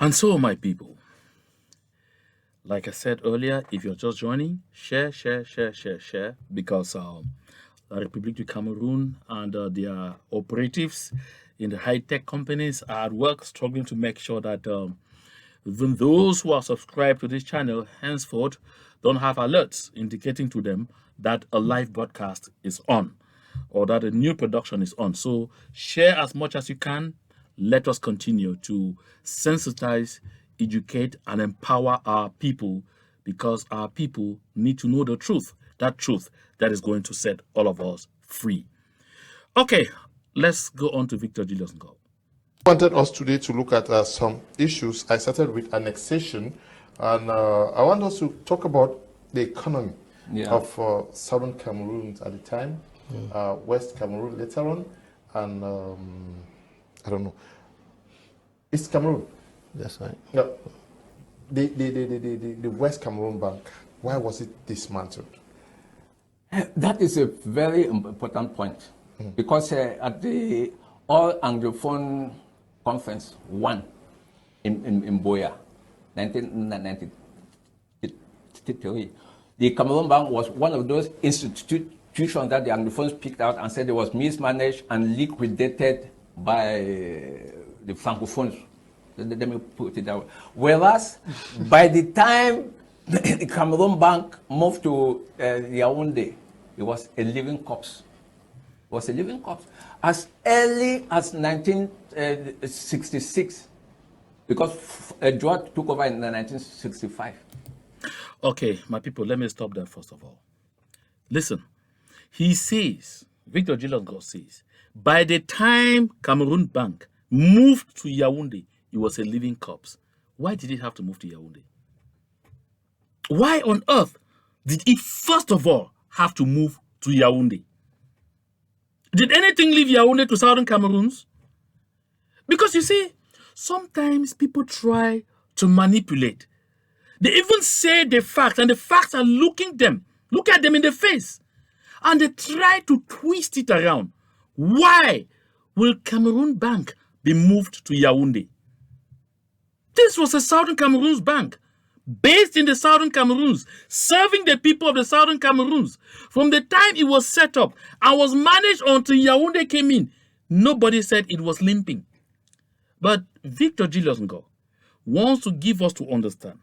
And so, my people, like I said earlier, if you're just joining, share, because the Republic of Cameroon and their operatives in the high-tech companies are at work struggling to make sure that even those who are subscribed to this channel henceforth don't have alerts indicating to them that a live broadcast is on or that a new production is on. So share as much as you can. Let us continue to sensitize, educate, and empower our people, because our people need to know the truth, that truth that is going to set all of us free. Okay, let's go on to Victor Julius Ngoh. I wanted us today to look at some issues. I started with annexation, and I want us to talk about the economy of Southern Cameroon at the time, West Cameroon later on, and I don't know, East Cameroon. That's right. No, the West Cameroon Bank, why was it dismantled? That is a very important point, because at the All Anglophone Conference 1 in Boya, 1993, the Cameroon Bank was one of those institutions that the Anglophones picked out and said it was mismanaged and liquidated by the Francophones. Let me put it that way. Whereas, by the time the Cameroon Bank moved to Yaoundé, it was a living corpse. It was a living corpse. As early as 1966, because Drought took over in 1965. Okay, my people, let me stop there first of all. Listen, he says, Victor Julius Ngoh says, by the time Cameroon Bank moved to Yaoundé, it was a living corpse. Why did it have to move to Yaoundé? Why on earth did it first of all have to move to Yaoundé? Did anything leave Yaoundé to Southern Cameroons? Because you see, sometimes people try to manipulate. They even say the facts, and the facts are look at them in the face, and they try to twist it around. Why will Cameroon Bank be moved to Yaoundé? This was a Southern Cameroons bank, based in the Southern Cameroons, serving the people of the Southern Cameroons. From the time it was set up and was managed until Yaoundé came in, nobody said it was limping. But Victor Julius Ngoh wants to give us to understand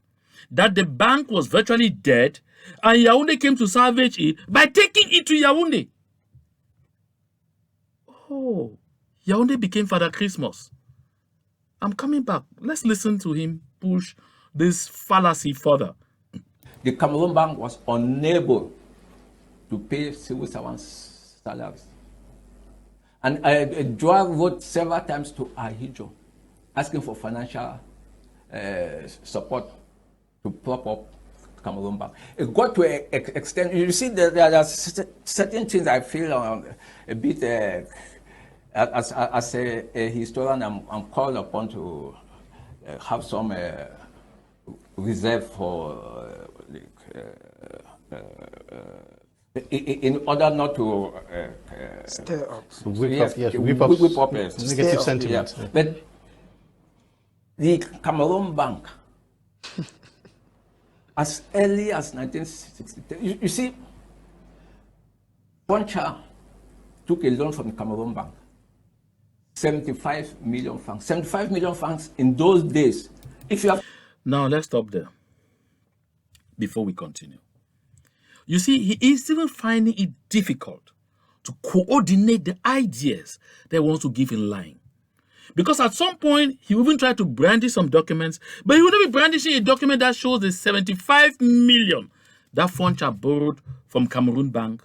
that the bank was virtually dead and Yaoundé came to salvage it by taking it to Yaoundé. Oh, Yaoundé became Father Christmas. I'm coming back. Let's listen to him push this fallacy further. The Cameroon Bank was unable to pay civil servants' salaries. And Joao wrote several times to Ahijo, asking for financial support to prop up Cameroon Bank. It got to an extent, you see, there are certain things I feel a bit, as a historian, I'm called upon to have some reserve for in order not to stir up. whip up Negative sentiments. Yeah. But the Cameroon Bank, as early as 1963, you see, Poncha took a loan from the Cameroon Bank, 75 million francs. 75 million francs in those days. If you have Now, let's stop there before we continue. You see, he is even finding it difficult to coordinate the ideas that he wants to give in line. Because at some point, he even tried to brandish some documents, but he would not be brandishing a document that shows the 75 million that Foncha borrowed from Cameroon Bank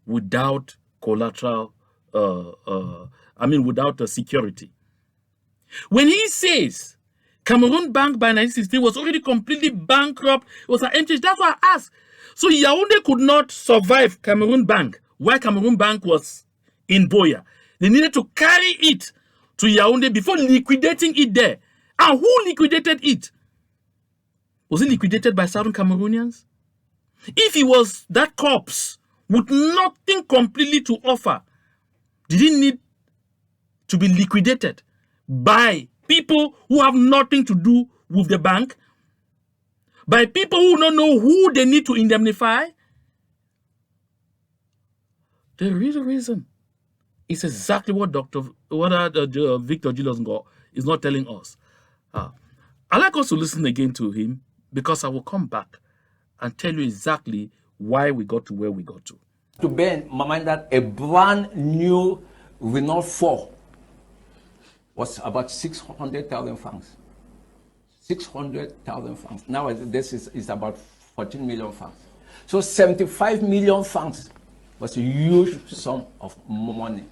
without collateral, without the security. When he says Cameroon Bank by 1916 was already completely bankrupt, it was an empty, that's why I asked. So Yaoundé could not survive Cameroon Bank while Cameroon Bank was in Boya. They needed to carry it to Yaoundé before liquidating it there. And who liquidated it? Was it liquidated by Southern Cameroonians? If he was that corpse with nothing completely to offer, did he need to be liquidated by people who have nothing to do with the bank by people who don't know who they need to indemnify. The real reason is exactly what Victor Julius Ngoh is not telling us. I'd like us to listen again to him, because I will come back and tell you exactly why we got to where we got to. To bear in mind that a brand new Renault 4 was about 600,000 francs. 600,000 francs. Now this is about 14 million francs. So 75 million francs was a huge sum of money.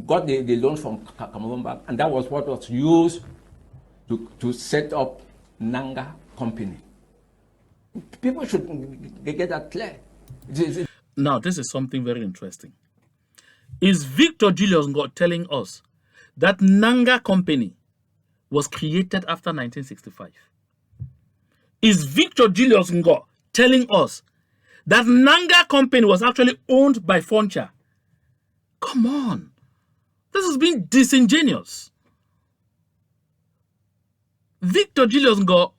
Got the loan from Cameroon Bank, and that was what was used to set up Nanga Company. People should get that clear. Now, this is something very interesting. Is Victor Julius Ngoh telling us that Nanga Company was created after 1965? Is Victor Julius Ngoh telling us that Nanga Company was actually owned by Foncha? Come on. This has been disingenuous. Victor Julius Ngoh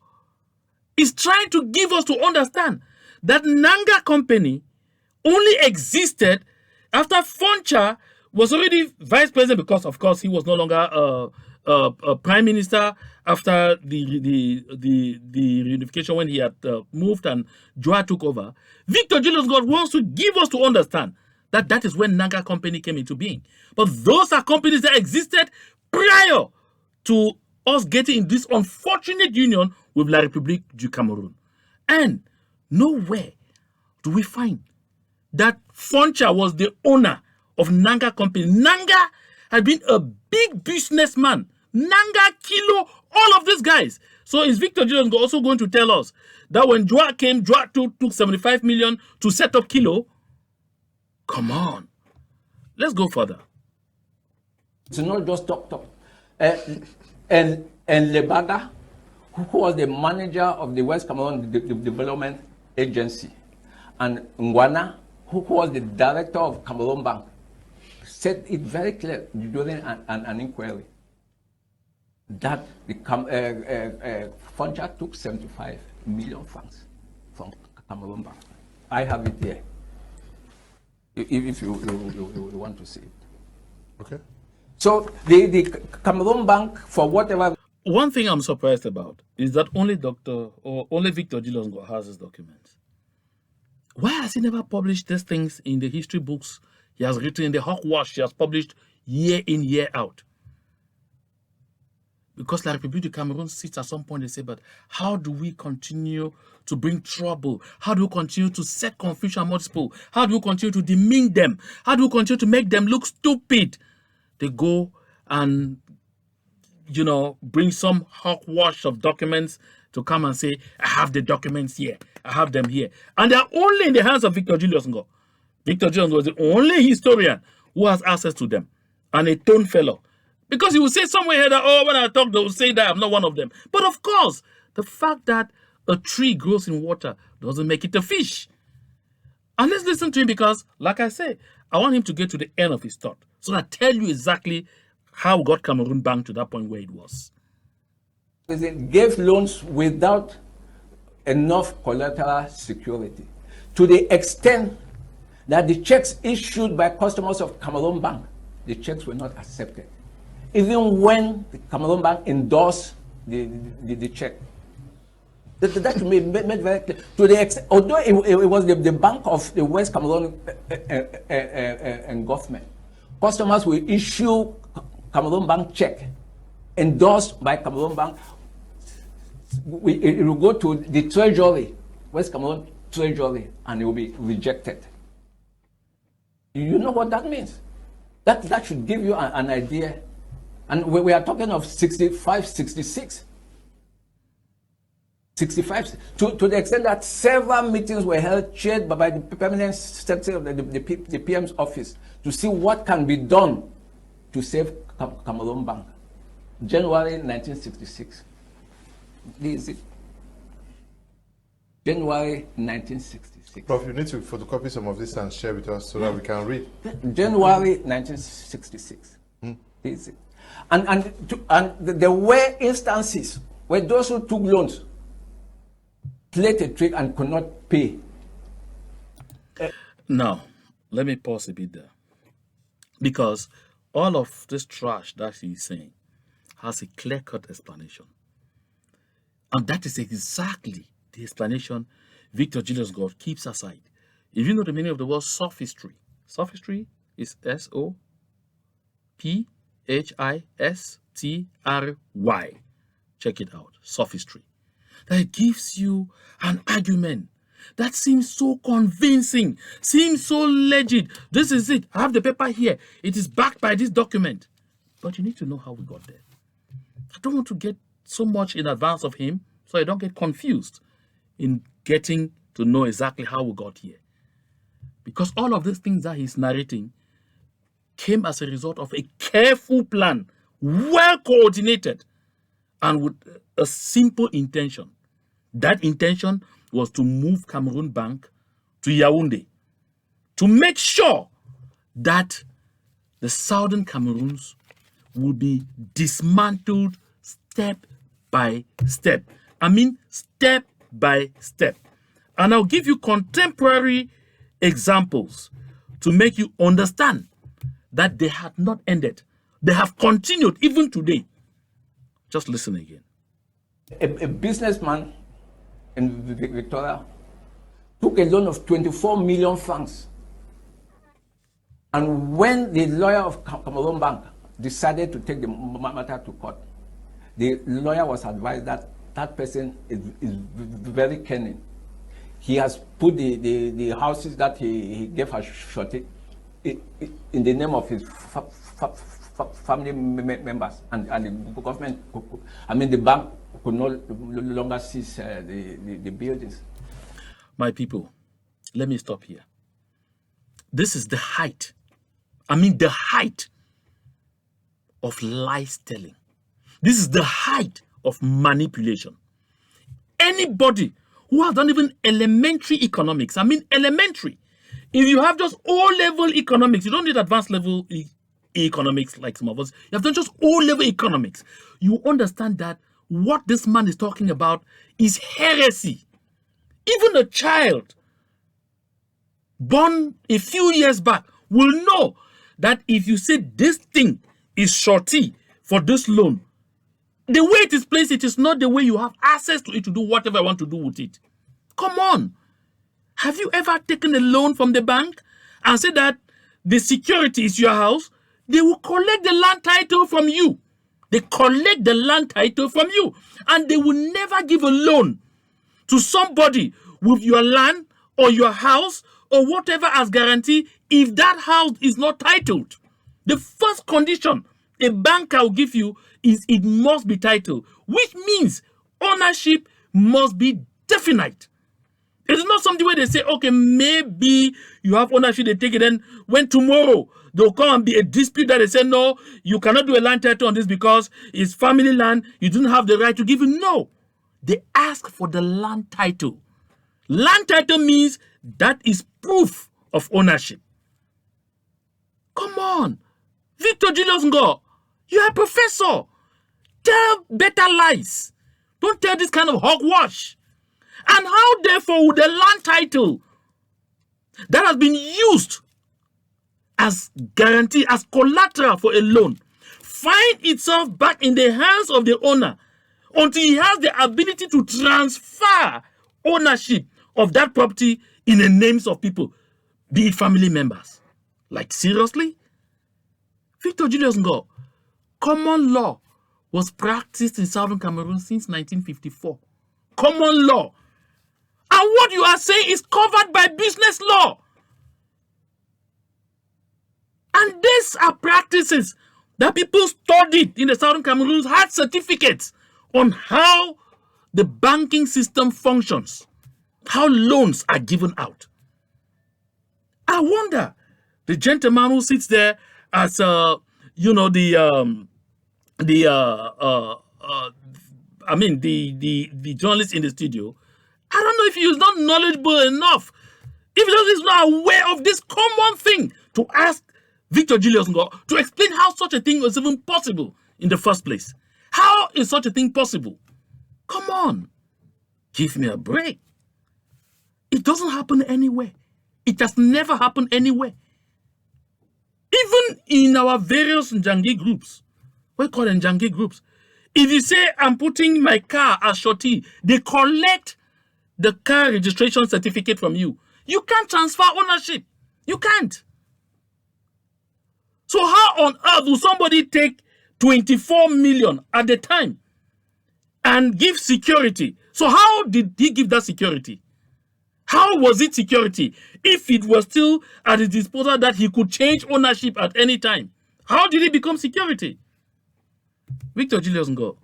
is trying to give us to understand that Nanga Company only existed after Foncha was already vice president, because, of course, he was no longer prime minister after the reunification when he had moved and Joa took over. Victor Julius Ngoh wants to give us to understand that that is when Nanga Company came into being. But those are companies that existed prior to us getting in this unfortunate union with La République du Cameroun. And nowhere do we find that Foncha was the owner of Nanga Company. Nanga had been a big businessman. Nanga, Kilo, all of these guys. So is Victor Julius also going to tell us that when Joa came, Joa took 75 million to set up Kilo? Come on. Let's go further. It's not just talk. And Lebaga, who was the manager of the West Cameroon Development Agency, and Ngwana, who was the director of Cameroon Bank, said it very clear during an inquiry that the Foncha took 75 million francs from Cameroon Bank. I have it here, if you want to see it. Okay. So the Cameroon Bank, for whatever. One thing I'm surprised about is that only Victor Julius Ngoh has his documents. Why has he never published these things in the history books he has written, in the hogwash he has published year in, year out? Because La République du Cameroun sits at some point, they say, but how do we continue to bring trouble? How do we continue to set confusion amongst people? How do we continue to demean them? How do we continue to make them look stupid? They go and, bring some hogwash of documents to come and say, I have the documents here. I have them here. And they're only in the hands of Victor Julius Ngoh. Victor Julius Ngoh is the only historian who has access to them. And a tone fellow. Because he will say somewhere here that, when I talk, they will say that I'm not one of them. But of course, the fact that a tree grows in water doesn't make it a fish. And let's listen to him because, like I say, I want him to get to the end of his thought. So that I tell you exactly how we got Cameroon Bank to that point where it was. It gave loans without enough collateral security, to the extent that the checks issued by customers of Cameroon Bank, the checks were not accepted. Even when the Cameroon Bank endorsed the check. That should be made very clear. To the extent, although it was the Bank of the West Cameroon and government, customers will issue Cameroon Bank check endorsed by Cameroon Bank. It will go to the Treasury, West Cameroon Treasury, and it will be rejected. You know what that means? That should give you an idea. And we are talking of 65, 66. 65, to the extent that several meetings were held, chaired by the permanent secretary of the PM's office to see what can be done to save Cameroon Bank. January 1966. This is it. January 1966. Prof, you need to photocopy some of this and share with us so that we can read. January 1966. This is it. And there were instances were those who took loans, played a trick and could not pay. Now, let me pause a bit there. Because all of this trash that he's saying has a clear-cut explanation. And that is exactly the explanation Victor Julius Ngoh keeps aside. If you know the meaning of the word sophistry, sophistry is S-O-P-H-I-S-T-R-Y. Check it out, sophistry. That it gives you an argument that seems so convincing, seems so legit. This is it. I have the paper here. It is backed by this document. But you need to know how we got there. I don't want to get so much in advance of him so I don't get confused in getting to know exactly how we got here. Because all of these things that he's narrating came as a result of a careful plan, well coordinated, and with a simple intention. That intention was to move Cameroon Bank to Yaoundé to make sure that the southern Cameroons would be dismantled step by step. I mean, step by step. And I'll give you contemporary examples to make you understand that they had not ended. They have continued even today. Just listen again. A businessman in Victoria took a loan of 24 million francs. And when the lawyer of Cameroon Bank decided to take the matter to court, the lawyer was advised that that person is very cunning. He has put the houses that he gave her shorty in the name of his family members, and the government, I mean the bank could no longer seize the buildings. My people, let me stop here. This is the height, I mean the height of lies telling. This is the height of manipulation. Anybody who has done even elementary economics, I mean elementary, if you have just O-level economics, you don't need advanced level economics like some of us, you have done just O-level economics, you understand that what this man is talking about is heresy. Even a child born a few years back will know that if you say this thing is shorty for this loan, the way it is placed, it is not the way you have access to it to do whatever I want to do with it. Come on. Have you ever taken a loan from the bank and said that the security is your house? They will collect the land title from you. They collect the land title from you. And they will never give a loan to somebody with your land or your house or whatever as guarantee if that house is not titled. The first condition a banker will give you is it must be titled, which means ownership must be definite. It's not something where they say, okay, maybe you have ownership, they take it, and when tomorrow there'll come and be a dispute that they say, no, you cannot do a land title on this because it's family land, you don't have the right to give it. No, they ask for the land title. Land title means that is proof of ownership. Come on, Victor Julius Ngoh, you're a professor. Tell better lies. Don't tell this kind of hogwash. And how therefore would the land title that has been used as guarantee, as collateral for a loan, find itself back in the hands of the owner until he has the ability to transfer ownership of that property in the names of people, be it family members? Like, seriously? Victor Julius Ngoh, common law was practiced in Southern Cameroon since 1954. Common law. And what you are saying is covered by business law. And these are practices that people studied in the Southern Cameroons, had certificates on how the banking system functions, how loans are given out. I wonder, the gentleman who sits there as the journalist in the studio, I don't know if he is not knowledgeable enough, if he is not aware of this common thing, to ask Victor Julius Ngoh to explain how such a thing was even possible in the first place. How is such a thing possible? on. Give me a break. It doesn't happen anywhere. It has never happened anywhere. Even in our various Njangi groups, we call them Njangi groups. If you say, I'm putting my car as shorty, they collect the car registration certificate from you. You can't transfer ownership. You can't. So how on earth will somebody take 24 million at the time and give security? So how did he give that security? How was it security if it was still at his disposal that he could change ownership at any time? How did it become security? Victor Julius Ngoh,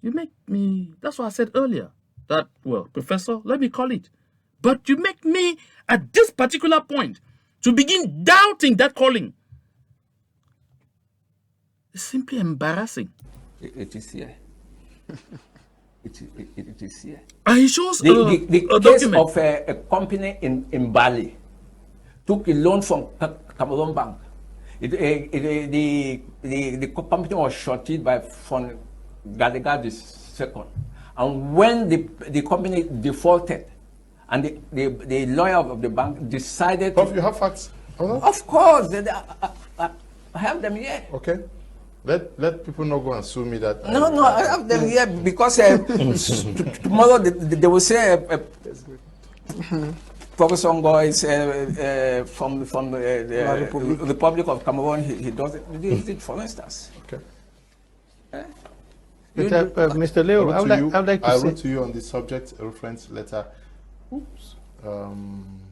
you make me, that's what I said earlier, that, well, Professor, let me call it, but you make me, at this particular point, to begin doubting that calling. It's simply embarrassing. It is here. It is here. And he shows The a case document. of a company in Bali took a loan from Cameroon Bank. The company was shorted by Fon Gadiga II. And when the company defaulted, and the lawyer of the bank decided... Prof, you have facts? Of course. I have them here. Okay. Let people not go and sue me that... No, I have them here because tomorrow they will say Professor Ngoh is from the Republic of Cameroon. He does it, for instance. Okay. Mr. Leo, I would like to I say... wrote to you on the subject reference letter. Oops.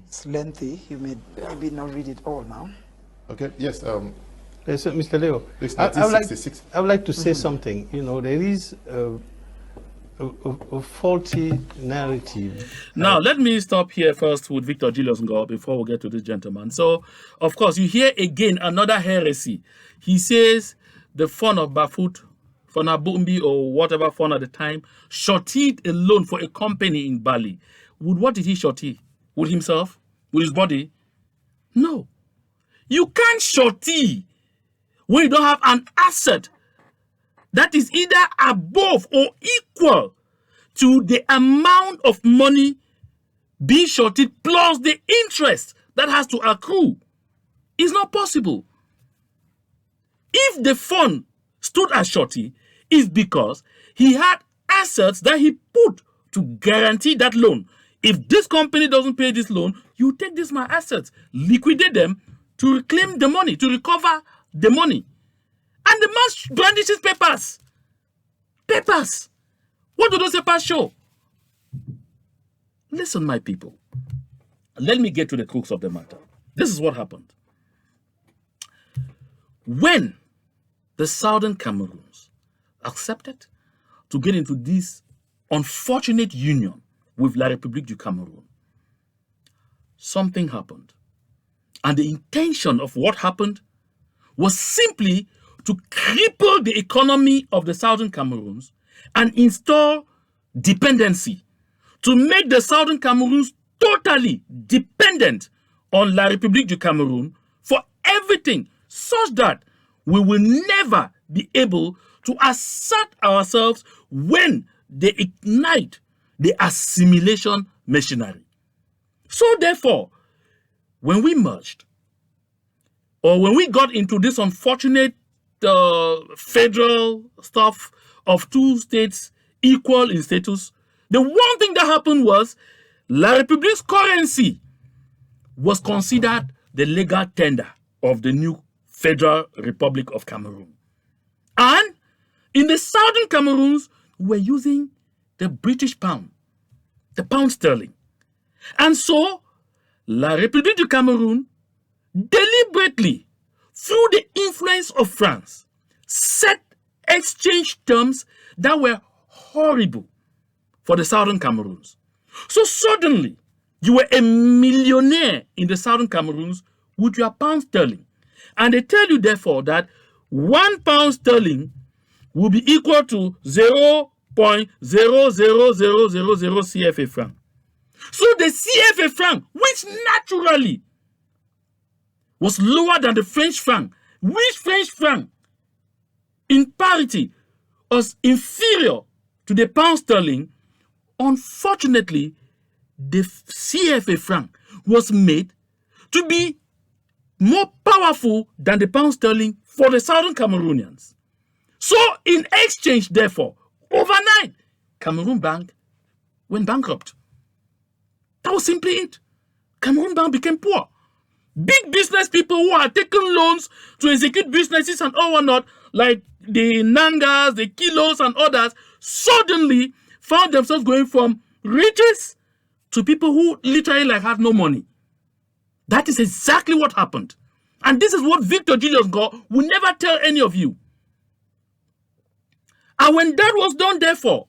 It's lengthy. You may maybe not read it all now. Okay, yes. Yes, Mr. Leo, It's I would 1966. like to say something. You know, there is a faulty narrative. Now, let me stop here first with Victor Julius Ngoh before we get to this gentleman. So, of course, you hear again another heresy. He says the fund of Bafut, Fonabumbi, or whatever fund at the time, shorted a loan for a company in Bali. What did he shorty? With himself? With his body? No. You can't shorty when you don't have an asset that is either above or equal to the amount of money being shorted plus the interest that has to accrue. It's not possible. If the fund stood as shorty, it's because he had assets that he put to guarantee that loan. If this company doesn't pay this loan, you take these my assets, liquidate them to reclaim the money, to recover the money. And the man brandishes papers. Papers. What do those papers show? Listen, my people. Let me get to the crux of the matter. This is what happened. When the Southern Cameroons accepted to get into this unfortunate union with La République du Cameroon, something happened. And the intention of what happened was simply to cripple the economy of the Southern Cameroons and install dependency, to make the Southern Cameroons totally dependent on La République du Cameroon for everything, such that we will never be able to assert ourselves when they ignite the assimilation machinery. So therefore, when we merged, or when we got into this unfortunate federal stuff of two states equal in status, the one thing that happened was La République's currency was considered the legal tender of the new Federal Republic of Cameroon. And in the Southern Cameroons, we were using the British pound, the pound sterling. And so, La République du Cameroon deliberately, through the influence of France, set exchange terms that were horrible for the Southern Cameroons. So suddenly, you were a millionaire in the Southern Cameroons with your pound sterling. And they tell you, therefore, that 1 pound sterling will be equal to 0.00000 CFA franc. So the CFA franc, which naturally was lower than the French franc, which French franc in parity was inferior to the pound sterling, unfortunately, the CFA franc was made to be more powerful than the pound sterling for the Southern Cameroonians. So, in exchange, therefore, overnight, Cameroon Bank went bankrupt. That was simply it. Cameroon Bank became poor. Big business people who had taken loans to execute businesses and all whatnot, like the Nangas, the Kilos, and others, suddenly found themselves going from riches to people who literally had no money. That is exactly what happened. And this is what Victor Julius Ngoh will never tell any of you. And when that was done, therefore,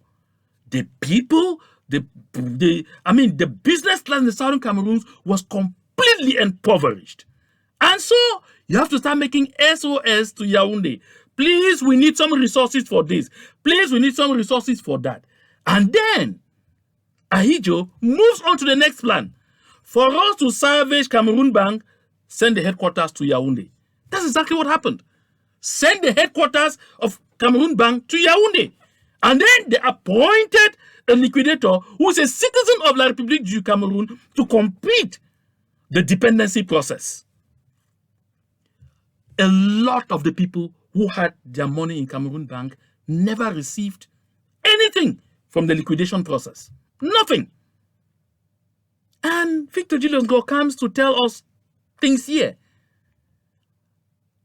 the people, the business class in the Southern Cameroons was completely impoverished. And so you have to start making SOS to Yaoundé. Please, we need some resources for this. Please, we need some resources for that. And then Ahidjo moves on to the next plan. For us to salvage Cameroon Bank, send the headquarters to Yaoundé. That's exactly what happened. Send the headquarters of Cameroon Bank to Yaoundé. And then they appointed a liquidator who is a citizen of La République du Cameroun to complete the dependency process. A lot of the people who had their money in Cameroon Bank never received anything from the liquidation process. Nothing. And Victor Julius Ngoh comes to tell us things here.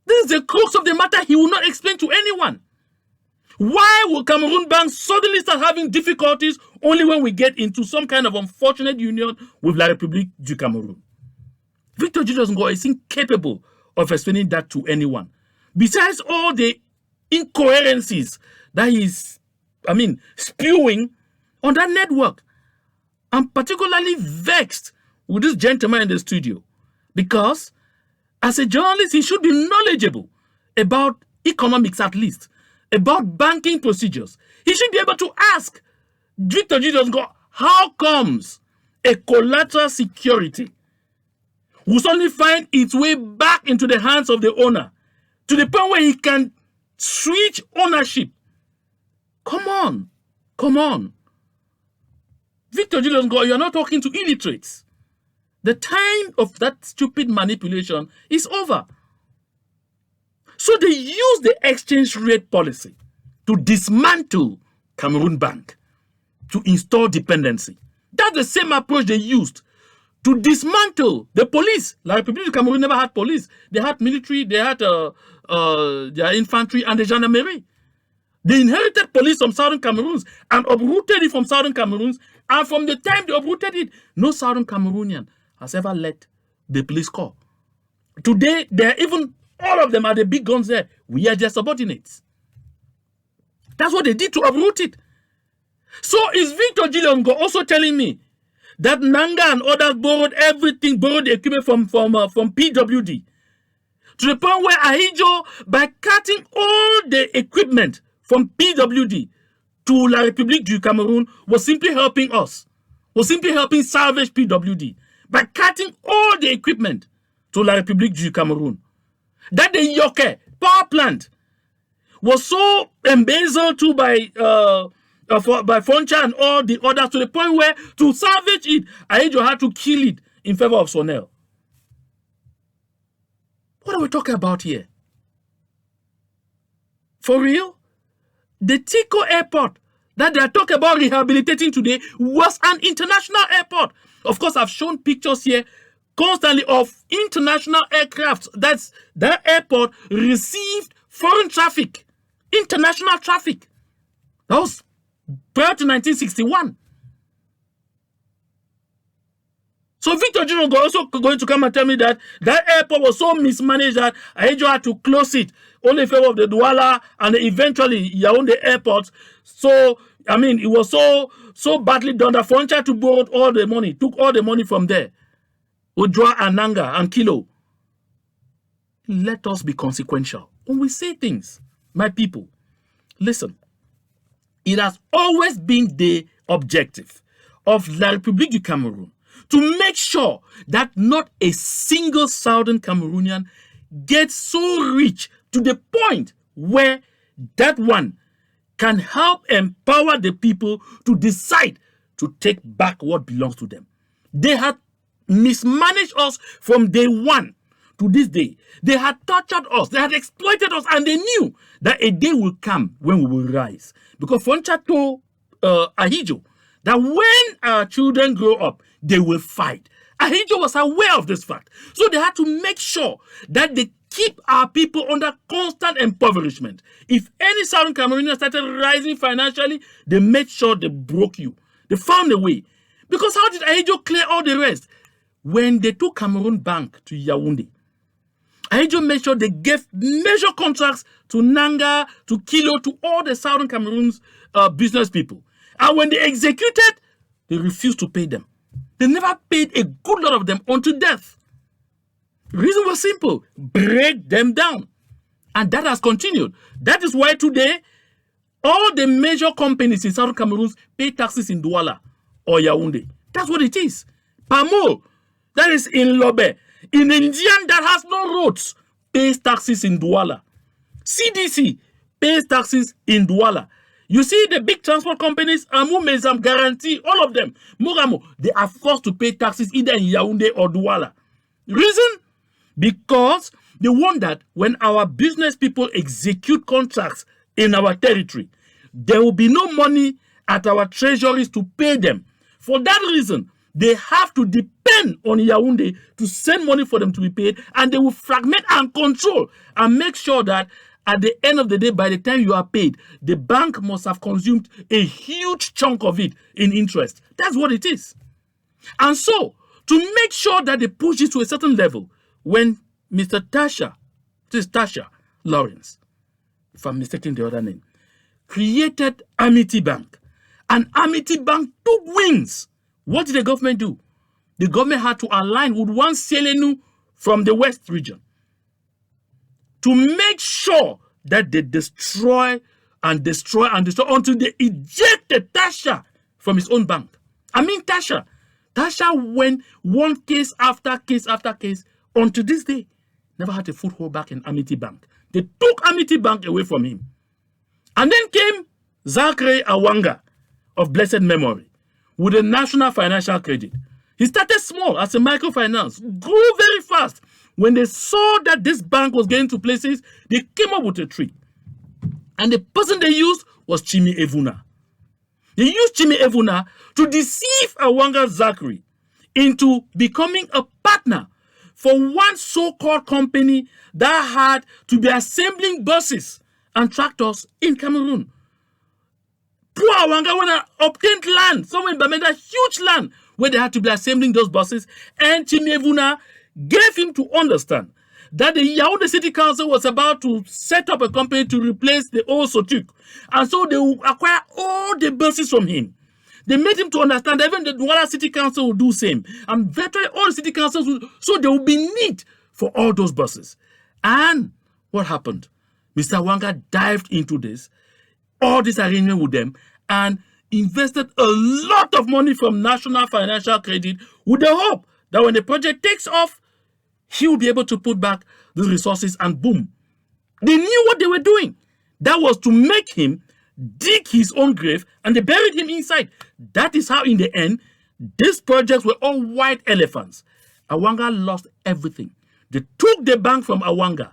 This is the crux of the matter he will not explain to anyone. Why will Cameroon Bank suddenly start having difficulties only when we get into some kind of unfortunate union with La République du Cameroun? Victor Julius Ngoh is incapable of explaining that to anyone. Besides all the incoherencies that he's, spewing on that network. I'm particularly vexed with this gentleman in the studio because as a journalist, he should be knowledgeable about economics at least, about banking procedures. He should be able to ask Victor Julius Ngoh, how comes a collateral security will suddenly find its way back into the hands of the owner to the point where he can switch ownership? Come on. Victor Julius Ngoh, you're not talking to illiterates. The time of that stupid manipulation is over. So they use the exchange rate policy to dismantle Cameroon Bank, to install dependency. That's the same approach they used to dismantle the police. La République du Cameroun never had police. They had military, they had their infantry and the gendarmerie. They inherited police from Southern Cameroons and uprooted it from Southern Cameroons. And from the time they uprooted it, no Southern Cameroonian has ever led the police corps. Today, all of them are the big guns there. We are just subordinates. That's what they did to uproot it. So is Victor Julius Ngoh also telling me that Nanga and others borrowed the equipment from PWD? To the point where Ahidjo, by cutting all the equipment from PWD to La République du Cameroun, was simply helping us, was simply helping salvage PWD by cutting all the equipment to La République du Cameroun. That the Yoke power plant was so embezzled too by Foncha and all the others to the point where to salvage it, Ahidjo had to kill it in favor of Sonel. What are we talking about here? For real? The Tico airport that they are talking about rehabilitating today was an international airport. Of course, I've shown pictures here constantly of international aircrafts. That airport received foreign traffic, international traffic. That was prior to 1961. So Victor Julius Ngoh also going to come and tell me that that airport was so mismanaged that Ahidjo had to close it only in favor of the Douala and eventually Yaoundé airports. So, it was so badly done that Foncha to borrow all the money, took all the money from there. Odwa and Nanga and Kilo. Let us be consequential when we say things. My people, listen. It has always been the objective of La République du Cameroun to make sure that not a single Southern Cameroonian gets so rich to the point where that one can help empower the people to decide to take back what belongs to them. They had mismanaged us from day one to this day. They had tortured us, they had exploited us, and they knew that a day will come when we will rise. Because Foncha told Ahidjo that when our children grow up, they will fight. Ahidjo was aware of this fact. So they had to make sure that they keep our people under constant impoverishment. If any Southern Cameroonians started rising financially, they made sure they broke you. They found a way. Because how did Ahidjo clear all the rest? When they took Cameroon Bank to Yaoundé, Ahidjo made sure they gave major contracts to Nanga, to Kilo, to all the Southern Cameroon's business people. And when they executed, they refused to pay them. They never paid a good lot of them unto death. The reason was simple: break them down. And that has continued. That is why today, all the major companies in Southern Cameroon pay taxes in Douala or Yaoundé. That's what it is. Pamol, that is in Lobe. In Indian that has no roads, pays taxes in Douala. CDC pays taxes in Douala. You see the big transport companies, Amu, Mezam, Guarantee, all of them, Muramo, they are forced to pay taxes either in Yaoundé or Douala. Reason? Because they want that when our business people execute contracts in our territory, there will be no money at our treasuries to pay them. For that reason, they have to depend on Yaoundé to send money for them to be paid, and they will fragment and control and make sure that at the end of the day, by the time you are paid, the bank must have consumed a huge chunk of it in interest. That's what it is. And so, to make sure that they push it to a certain level, when Mr. Tasha Lawrence, if I'm mistaking the other name, created Amity Bank, and Amity Bank took wings, what did the government do? The government had to align with one Selenu from the West region to make sure that they destroy until they ejected Tasha from his own bank. I mean, Tasha went one case after case after case until this day, never had a foothold back in Amity Bank. They took Amity Bank away from him. And then came Zachary Awanga of blessed memory with a national financial credit. He started small as a microfinance, grew very fast. When they saw that this bank was getting to places, they came up with a trick. And the person they used was Chimi Evuna. They used Chimi Evuna to deceive Awanga Zachary into becoming a partner for one so-called company that had to be assembling buses and tractors in Cameroon. Poor Awanga went and obtained land, somewhere in Bamenda, huge land, where they had to be assembling those buses, and Chimi Evuna gave him to understand that the Yaoundé City Council was about to set up a company to replace the old Sotuk. And so they will acquire all the buses from him. They made him to understand that even the Douala City Council will do the same. And virtually all the city councils will, so there will be need for all those buses. And what happened? Mr. Wanga dived into this, all this arrangement with them, and invested a lot of money from National Financial Credit with the hope that when the project takes off, he will be able to put back the resources, and boom. They knew what they were doing. That was to make him dig his own grave, and they buried him inside. That is how, in the end, these projects were all white elephants. Awanga lost everything. They took the bank from Awanga,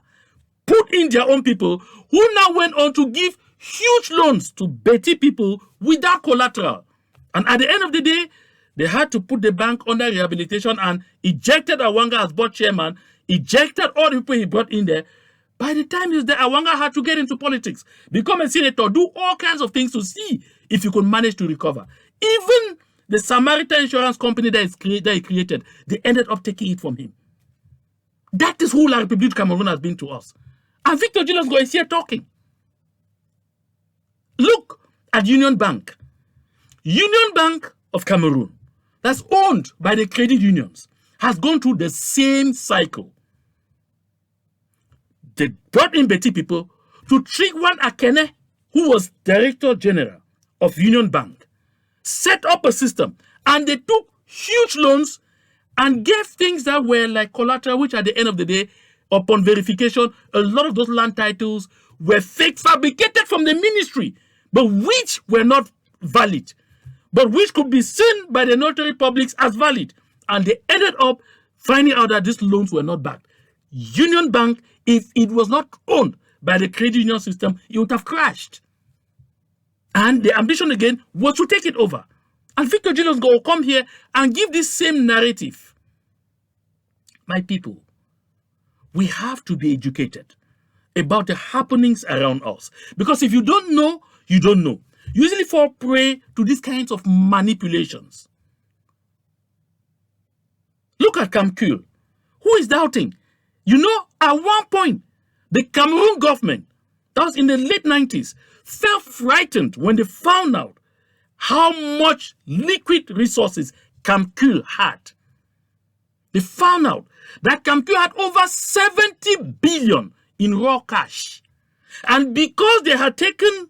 put in their own people, who now went on to give huge loans to Betty people without collateral. And at the end of the day, they had to put the bank under rehabilitation and ejected Awanga as board chairman, ejected all the people he brought in there. By the time he was there, Awanga had to get into politics, become a senator, do all kinds of things to see if he could manage to recover. Even the Samaritan Insurance Company that he created, they ended up taking it from him. That is who La République Cameroon has been to us. And Victor Julius Ngoh is here talking. Look at Union Bank. Union Bank of Cameroon, that's owned by the credit unions, has gone through the same cycle. They brought in Betty people to trick one Akene, who was Director General of Union Bank, set up a system, and they took huge loans and gave things that were like collateral, which at the end of the day, upon verification, a lot of those land titles were fake, fabricated from the ministry but which were not valid, but which could be seen by the notary publics as valid. And they ended up finding out that these loans were not backed. Union Bank, if it was not owned by the credit union system, it would have crashed. And the ambition again was to take it over. And Victor Julius will come here and give this same narrative. My people, we have to be educated about the happenings around us. Because if you don't know, you don't know. You usually fall prey to these kinds of manipulations. Look at Camcule. Who is doubting? You know, at one point, the Cameroon government, that was in the late 90s, felt frightened when they found out how much liquid resources Camcule had. They found out that Camcule had over 70 billion in raw cash. And because they had taken,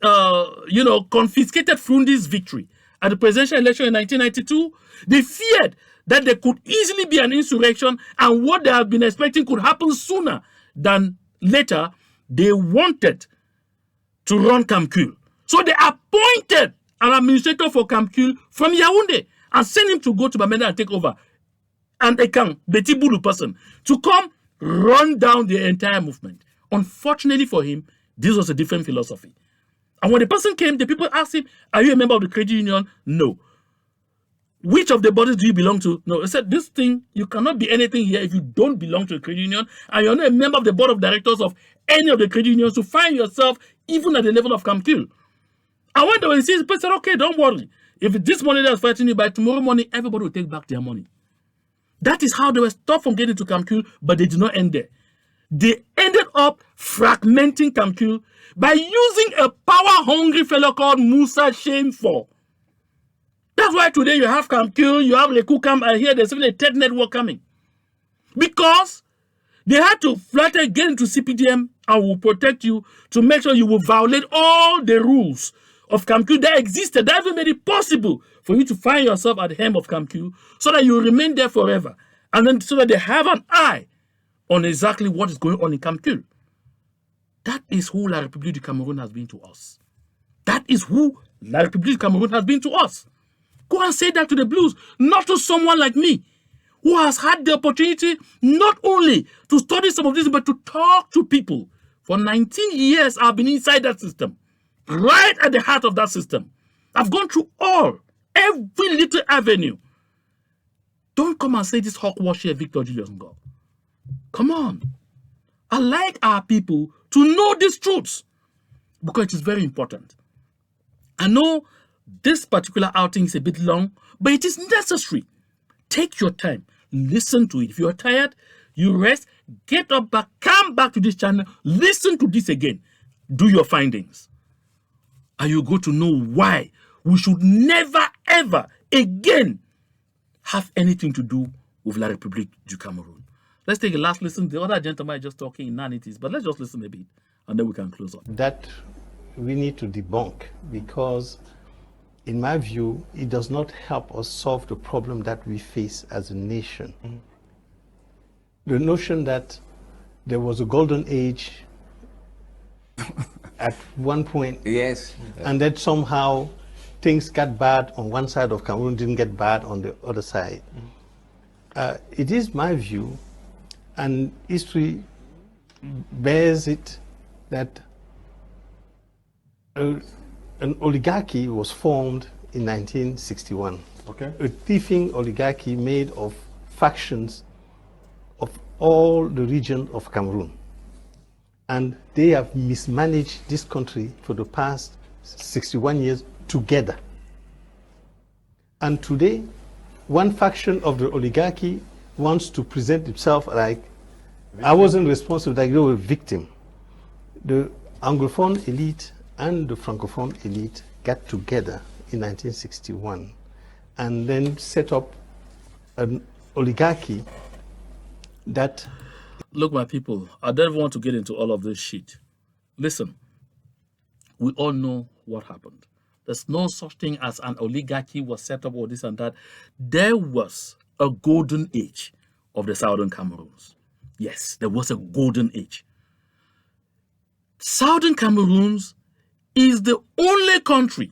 confiscated Frundi's victory at the presidential election in 1992, they feared that there could easily be an insurrection, and what they had been expecting could happen sooner than later. They wanted to run Camcule. So they appointed an administrator for Camcule from Yaoundé and sent him to go to Bamenda and take over. And a Betty Boulou person to come run down the entire movement. Unfortunately for him, this was a different philosophy. And when the person came, the people asked him, are you a member of the credit union? No. Which of the bodies do you belong to? No. He said, this thing, you cannot be anything here if you don't belong to a credit union, and you're not a member of the board of directors of any of the credit unions, to find yourself even at the level of Camcule. And when they were insisting, the person said, okay, don't worry. If this money that's fighting you, by tomorrow morning, everybody will take back their money. That is how they were stopped from getting to Camcule, but they did not end there. They ended up fragmenting Camcule by using a power-hungry fellow called Musa Shameful. That's why today you have Camcule, you have Lekukam, and here there's even a third network coming. Because they had to flatter get into CPDM and will protect you to make sure you will violate all the rules of Camcule that existed, that even made it possible for you to find yourself at the hem of Camcule so that you remain there forever. And then so that they have an eye on exactly what is going on in Camcule. That is who La République du Cameroun has been to us. That is who La République du Cameroun has been to us. Go and say that to the Blues, not to someone like me, who has had the opportunity not only to study some of this, but to talk to people. For 19 years, I've been inside that system, right at the heart of that system. I've gone through every little avenue. Don't come and say this hawkwash here, Victor Julius Ngoh. Come on. I like our people to know these truths because it is very important. I know this particular outing is a bit long, but it is necessary. Take your time. Listen to it. If you are tired, you rest, get up back, come back to this channel, listen to this again. Do your findings. And you go to know why we should never, ever again have anything to do with La République du Cameroun. Let's take a last listen. The other gentleman is just talking inanities, but let's just listen a bit, and then we can close up. That we need to debunk, because in my view, it does not help us solve the problem that we face as a nation. The notion that there was a golden age at one point, yes, and that somehow things got bad on one side of Cameroon, didn't get bad on the other side. It is my view, and history bears it, that an oligarchy was formed in 1961. Okay. A thieving oligarchy made of factions of all the region of Cameroon. And they have mismanaged this country for the past 61 years together. And today, one faction of the oligarchy wants to present itself like, I wasn't responsible, like they were a victim. The Anglophone elite and the Francophone elite got together in 1961 and then set up an oligarchy that... Look, my people, I don't want to get into all of this shit. Listen, we all know what happened. There's no such thing as an oligarchy was set up or this and that. There was a golden age of the Southern Cameroons. Yes, there was a golden age. Southern Cameroons is the only country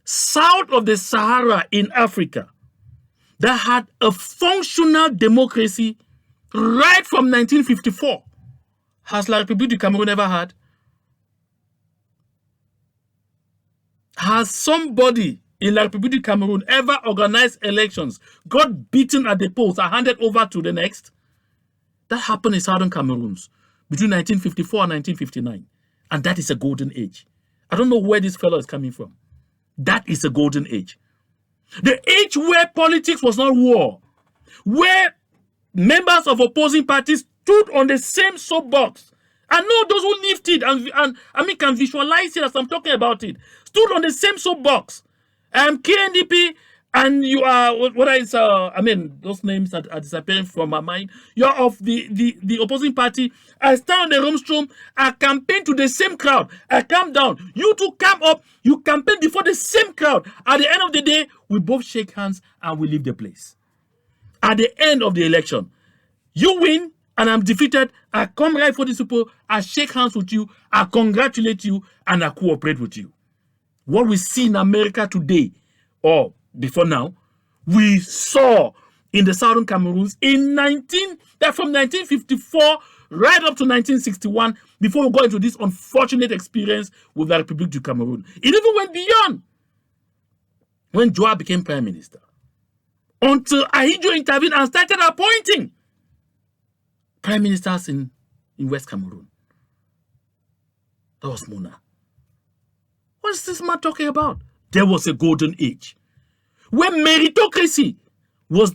south of the Sahara in Africa that had a functional democracy right from 1954. Has La République du Cameroon ever had? Has somebody in La République du Cameroon ever organized elections, got beaten at the polls, and handed over to the next? That happened in Southern Cameroons between 1954 and 1959. And that is a golden age. I don't know where this fellow is coming from. That is a golden age. The age where politics was not war, where members of opposing parties stood on the same soapbox. I know those who lived it and I mean can visualize it as I'm talking about it. Stood on the same soapbox. KNDP, and you are what is I mean those names are disappearing from my mind. You are of the opposing party. I stand on the Romstrom. I campaign to the same crowd. I come down. You two come up. You campaign before the same crowd. At the end of the day, we both shake hands and we leave the place. At the end of the election, you win and I'm defeated. I come right for the people. I shake hands with you. I congratulate you and I cooperate with you. What we see in America today, or before now, we saw in the Southern Cameroons from 1954 right up to 1961, before we go into this unfortunate experience with the République du Cameroon. It even went beyond when Joa became prime minister, until Ahidjo intervened and started appointing prime ministers in West Cameroon. That was Mona. What is this man talking about? There was a golden age where meritocracy was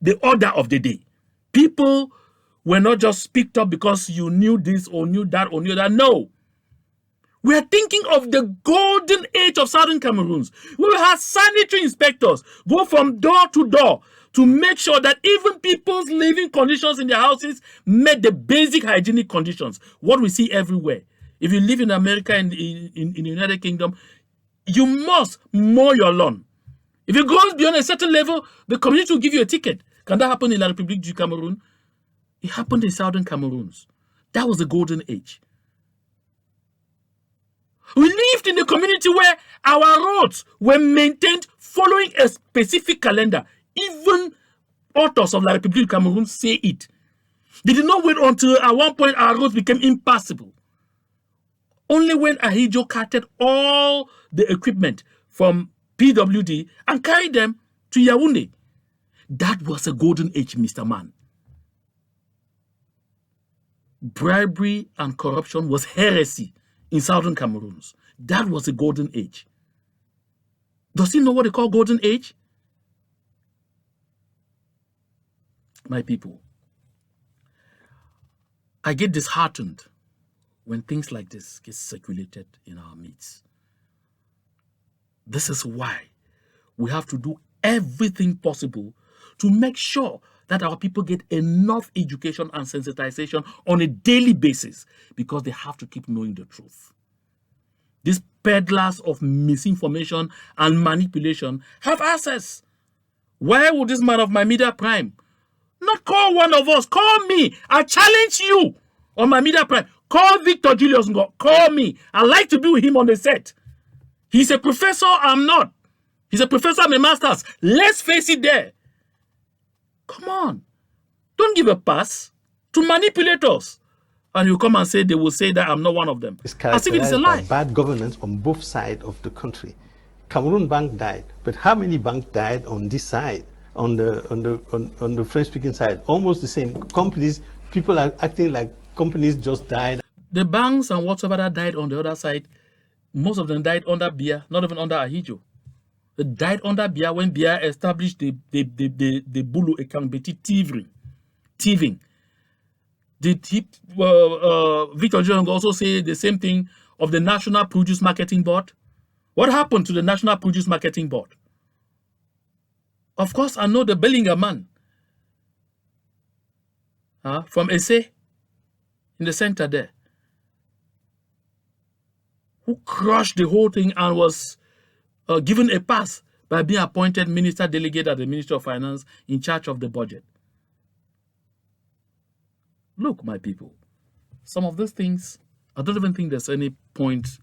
the order of the day. People were not just picked up because you knew this or knew that or knew that. No. We are thinking of the golden age of Southern Cameroons. We will have sanitary inspectors go from door to door to make sure that even people's living conditions in their houses met the basic hygienic conditions. What we see everywhere. If you live in America and in the United Kingdom, you must mow your lawn. If it goes beyond a certain level, the community will give you a ticket. Can that happen in La République du Cameroon? It happened in Southern Cameroons. That was the golden age. We lived in a community where our roads were maintained following a specific calendar. Even authors of La République du Cameroon say it. They did not wait until at one point our roads became impassable. Only when Ahidjo carted all the equipment from PWD and carried them to Yaoundé. That was a golden age, Mr. Man. Bribery and corruption was heresy in Southern Cameroons. That was a golden age. Does he know what they call golden age? My people, I get disheartened when things like this get circulated in our midst. This is why we have to do everything possible to make sure that our people get enough education and sensitization on a daily basis, because they have to keep knowing the truth. These peddlers of misinformation and manipulation have access. Why would this man of my media prime not call one of us? Call me. I challenge you on my media prime. Call Victor Julius Ngoh. Call me. I like to be with him on the set. He's a professor. I'm not. He's a professor. I'm a master's. Let's face it there. Come on. Don't give a pass to manipulators. And you come and say, they will say that I'm not one of them. It's As if it is a lie. Bad governance on both sides of the country. Cameroon Bank died, but how many banks died on this side, on the French-speaking side? Almost the same. Companies, people are acting like companies just died. The banks and whatever that died on the other side, most of them died under Biya, not even under Ahidjo. They died under Biya when Biya established the Bulu accountability thieving. Did Victor Julius also say the same thing of the National Produce Marketing Board? What happened to the National Produce Marketing Board? Of course, I know the Bellinger man from Essay in the center there, who crushed the whole thing and was given a pass by being appointed minister delegate at the Ministry of Finance in charge of the budget. Look, my people, some of these things I don't even think there's any point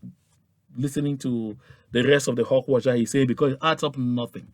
listening to the rest of the hawkwash that he's saying because it adds up nothing.